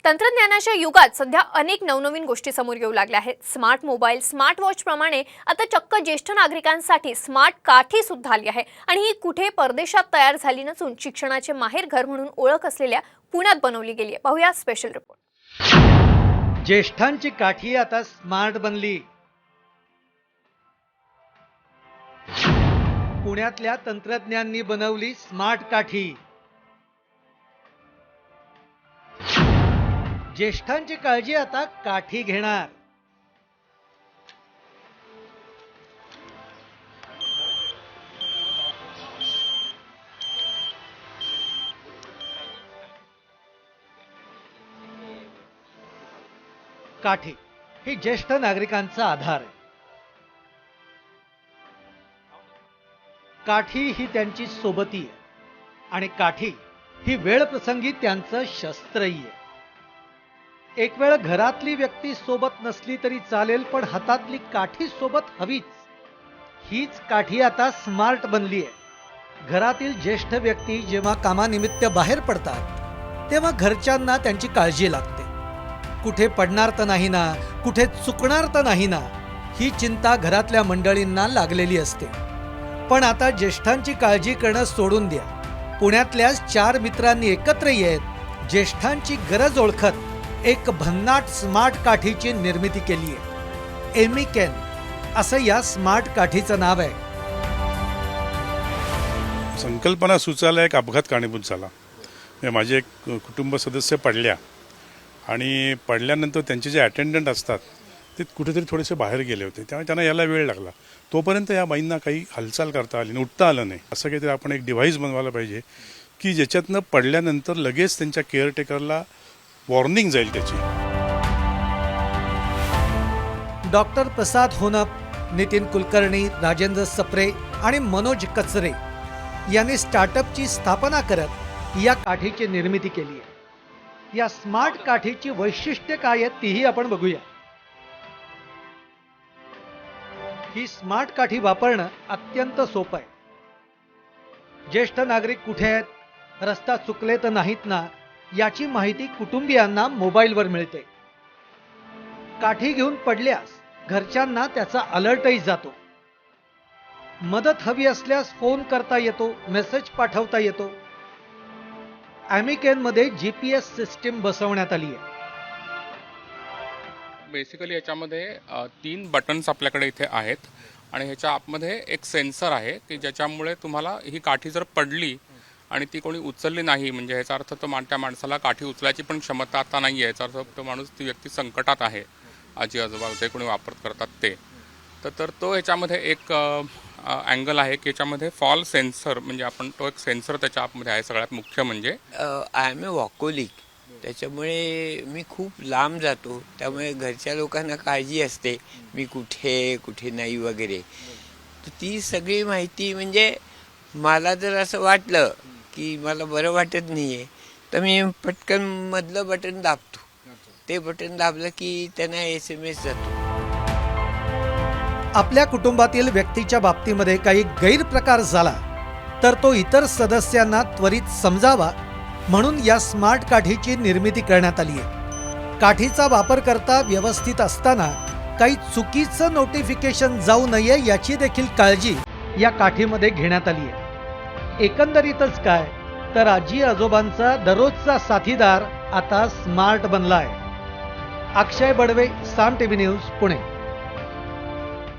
तंत्रज्ञानाच्या युगात सध्या अनेक नवनवीन गोष्टी समोर येऊ लागल्या आहेत। स्मार्ट मोबाईल, स्मार्ट वॉच प्रमाणे आता चक्क ज्येष्ठ नागरिकांसाठी स्मार्ट काठी सुद्धा आली आहे आणि ही कुठे परदेशात तयार झाली नसून शिक्षणाचे माहेरघर म्हणून ओळख असलेल्या पुण्यात बनवली गेली आहे। पाहूया स्पेशल रिपोर्ट। ज्येष्ठांची काठी आता स्मार्ट बनली। पुण्यातल्या तंत्रज्ञांनी बनवली स्मार्ट काठी। ज्येष्ठांची काळजी आता काठी घेणार। काठी ही ज्येष्ठ नागरिकांचा आधार आहे। काठी ही त्यांची सोबती आहे आणि काठी ही वेळ प्रसंगी त्यांचं शस्त्रही आहे। एक वेळ घरातली व्यक्ती सोबत नसली तरी चालेल, पण हातातली काठी सोबत हवीच। हीच काठी आता स्मार्ट बनली आहे। घरातील ज्येष्ठ व्यक्ती जेव्हा कामानिमित्त बाहेर पडतात तेव्हा घरच्यांना त्यांची काळजी लागते। कुठे पडणार तर नाही ना, कुठे चुकणार तर नाही ना, ही चिंता घरातल्या मंडळींना लागलेली असते। पण आता ज्येष्ठांची काळजी करणं सोडून द्या। पुण्यातल्या 4 मित्रांनी एकत्र येत ज्येष्ठांची गरज ओळखत एक भन्नाट स्मार्ट काठीची निर्मिती केली आहे। एमिकेन असं या स्मार्ट काठीचं नाव आहे। संकल्पना सुचायला एक अपघात कारणीभूत झाला। माझे एक कुटुंब सदस्य पडल्या आणि पडल्यानंतर त्यांचे जे अटेंडंट असतात ते कुठेतरी थोडेसे बाहेर गेले होते, त्यामुळे त्यांना यायला वेळ लागला। तोपर्यंत या बाईंना काही हालचाल करता आली नाही, उठता आलं नाही। असं काहीतरी आपण एक डिव्हाइस बनवायला पाहिजे की ज्याच्यातनं पडल्यानंतर लगेच त्यांच्या केअरटेकरला वॉर्निंग जाईल त्याची। डॉक्टर प्रसाद होनप, नितीन कुलकर्णी, राजेंद्र सप्रे आणि मनोज कचरे यांनी स्टार्टअपची स्थापना करत या काठीची निर्मिती केली आहे। या स्मार्ट काठीची वैशिष्ट्ये काय आहेत तीही आपण बघूया। ही स्मार्ट काठी वापरणं अत्यंत सोपं आहे। ज्येष्ठ नागरिक कुठे आहेत, रस्ता चुकले तर नाहीत ना, याची माहिती कुटुंबियांना मोबाईलवर मिळते। काठी घेऊन पडल्यास घरच्यांना त्याचा अलर्टही जातो। मदत हवी असल्यास फोन करता येतो, मेसेज पाठवता येतो। एमिकेन मध्ये GPS सिस्टीम बसवण्यात आली आहे। बेसिकली याच्यामध्ये 3 बटन्स आपल्याकडे इथे आहेत आणि ह्याच्या आतमध्ये एक सेन्सर आहे की ज्याच्यामुळे तुम्हाला ही काठी जर पडली आणि ती कोणी उचलली नाही, म्हणजे ह्याचा अर्थ तो त्या माणसाला काठी उचलायची पण क्षमता आता नाही आहे, याचा अर्थ तो माणूस, ती व्यक्ती संकटात आहे, आजी आजोबा जे कोणी वापर करतात ते, तर तो ह्याच्यामध्ये एक अँगल आहे की याच्यामध्ये फॉल सेन्सर, म्हणजे आपण तो एक सेन्सर त्याच्या आतमध्ये आहे। सगळ्यात मुख्य म्हणजे आय एम ए वॉकोलिक, त्याच्यामुळे मी खूप लांब जातो, त्यामुळे घरच्या लोकांना काळजी असते मी कुठे नाही वगैरे। तर ती सगळी माहिती, म्हणजे मला जर असं वाटलं की मला बरं वाटत नाही आहे तर मी पटकन मधलं बटन दाबतो। ते बटन दाबलं की त्यांना SMS जातो। आपल्या कुटुंबातील व्यक्तीच्या बाबतीमध्ये काही गैरप्रकार झाला तर तो इतर सदस्यांना त्वरित समजावा म्हणून या स्मार्ट काठीची निर्मिती करण्यात आली आहे। काठीचा वापर करता व्यवस्थित असताना काही चुकीचं नोटिफिकेशन जाऊ नये याची देखील काळजी या काठीमध्ये घेण्यात आली आहे। एकंदरीतच काय तर आजी आजोबांचा दररोजचा साथीदार आता स्मार्ट बनला आहे। अक्षय बडवे, साम टीव्ही न्यूज, पुणे।